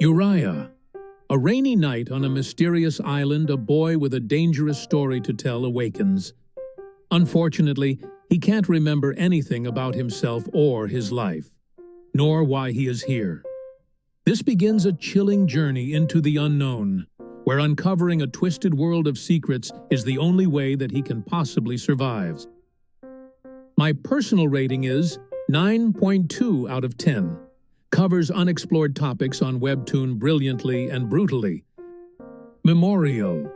Uriah. A rainy night on a mysterious island, a boy with a dangerous story to tell awakens. Unfortunately, he can't remember anything about himself or his life, nor why he is here. This begins a chilling journey into the unknown, where uncovering a twisted world of secrets is the only way that he can possibly survive. My personal rating is 9.2 out of 10. Covers unexplored topics on Webtoon brilliantly and brutally. Memorial.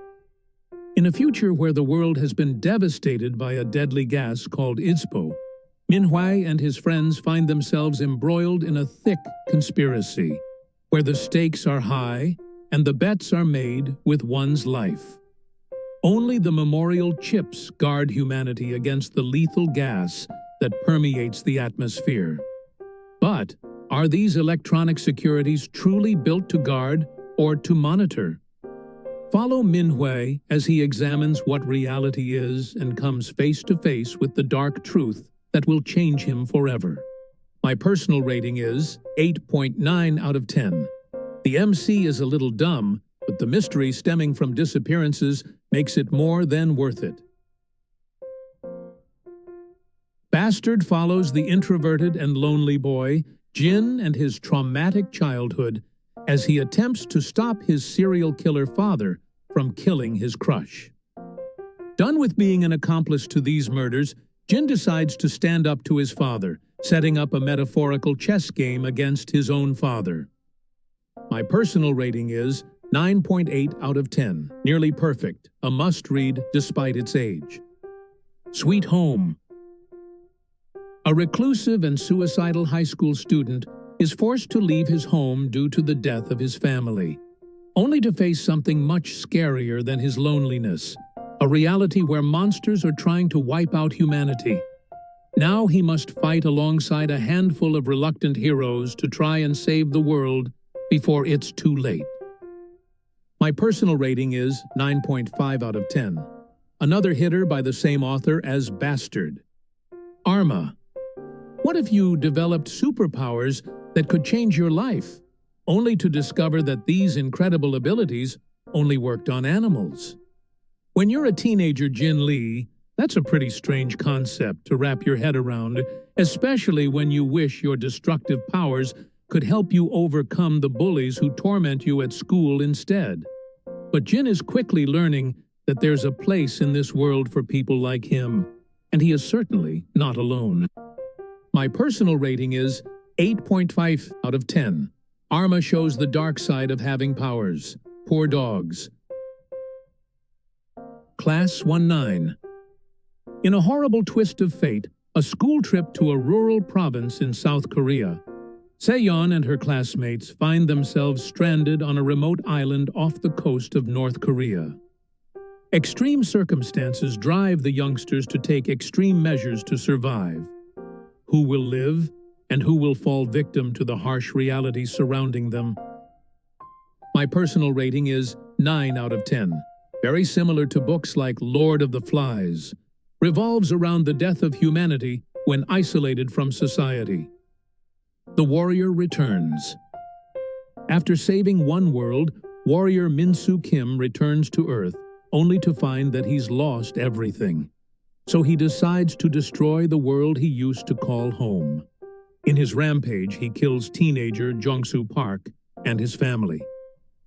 In a future where the world has been devastated by a deadly gas called ISPO, Manhwa and his friends find themselves embroiled in a thick conspiracy, where the stakes are high and the bets are made with one's life. Only the memorial chips guard humanity against the lethal gas that permeates the atmosphere. But are these electronic securities truly built to guard or to monitor? Follow Manhwa as he examines what reality is and comes face to face with the dark truth that will change him forever. My personal rating is 8.9 out of 10. The MC is a little dumb, but the mystery stemming from disappearances makes it more than worth it. Bastard follows the introverted and lonely boy, Jin, and his traumatic childhood as he attempts to stop his serial killer father from killing his crush. Done with being an accomplice to these murders, Jin decides to stand up to his father, setting up a metaphorical chess game against his own father. My personal rating is 9.8 out of 10, nearly perfect, a must-read despite its age. Sweet Home. A reclusive and suicidal high school student is forced to leave his home due to the death of his family, only to face something much scarier than his loneliness, a reality where monsters are trying to wipe out humanity. Now he must fight alongside a handful of reluctant heroes to try and save the world before it's too late. My personal rating is 9.5 out of 10. Another hitter by the same author as Bastard. Arma. What if you developed superpowers that could change your life, only to discover that these incredible abilities only worked on animals? When you're a teenager, Jin Lee, that's a pretty strange concept to wrap your head around, especially when you wish your destructive powers could help you overcome the bullies who torment you at school instead. But Jin is quickly learning that there's a place in this world for people like him, and he is certainly not alone. My personal rating is 8.5 out of 10. Arma shows the dark side of having powers. Poor dogs. Class 19. In a horrible twist of fate, a school trip to a rural province in South Korea, Seyeon and her classmates find themselves stranded on a remote island off the coast of North Korea. Extreme circumstances drive the youngsters to take extreme measures to survive. Who will live, and who will fall victim to the harsh reality surrounding them? My personal rating is 9 out of 10. Very similar to books like Lord of the Flies. Revolves around the death of humanity when isolated from society. The Warrior returns. After saving one world, warrior Min-soo Kim returns to Earth, only to find that he's lost everything. So he decides to destroy the world he used to call home. In his rampage, he kills teenager Jong-soo Park and his family.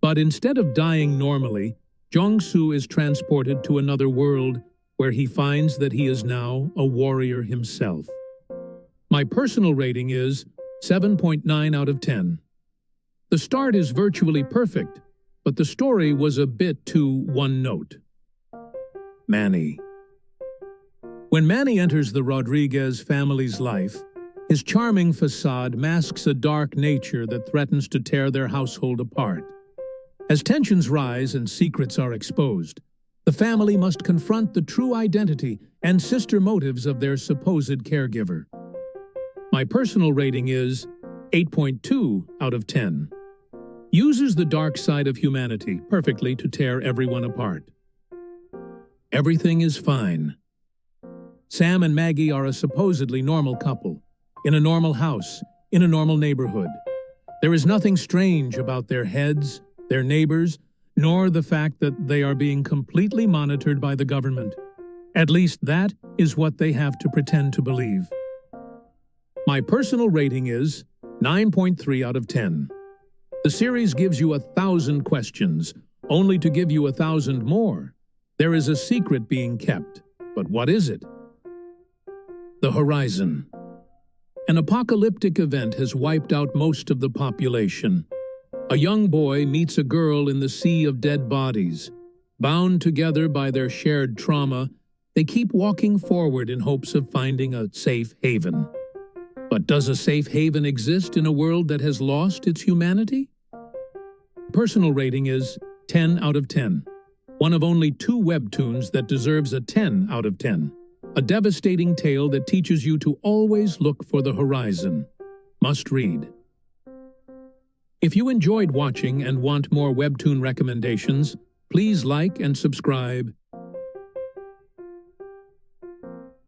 But instead of dying normally, Jong-soo is transported to another world where he finds that he is now a warrior himself. My personal rating is 7.9 out of 10. The start is virtually perfect, but the story was a bit too one-note. Manny. When Manny enters the Rodriguez family's life, his charming facade masks a dark nature that threatens to tear their household apart. As tensions rise and secrets are exposed, the family must confront the true identity and sinister motives of their supposed caregiver. My personal rating is 8.2 out of 10. Uses the dark side of humanity perfectly to tear everyone apart. Everything is fine. Sam and Maggie are a supposedly normal couple, in a normal house, in a normal neighborhood. There is nothing strange about their heads, their neighbors, nor the fact that they are being completely monitored by the government. At least that is what they have to pretend to believe. My personal rating is 9.3 out of 10. The series gives you 1,000 questions, only to give you 1,000 more. There is a secret being kept, but what is it? The horizon. An apocalyptic event has wiped out most of the population. A young boy meets a girl in the sea of dead bodies. Bound together by their shared trauma, they keep walking forward in hopes of finding a safe haven. But does a safe haven exist in a world that has lost its humanity? Personal rating is 10 out of 10. One of only 2 webtoons that deserves a 10 out of 10. A devastating tale that teaches you to always look for the horizon. Must read. If you enjoyed watching and want more webtoon recommendations, please like and subscribe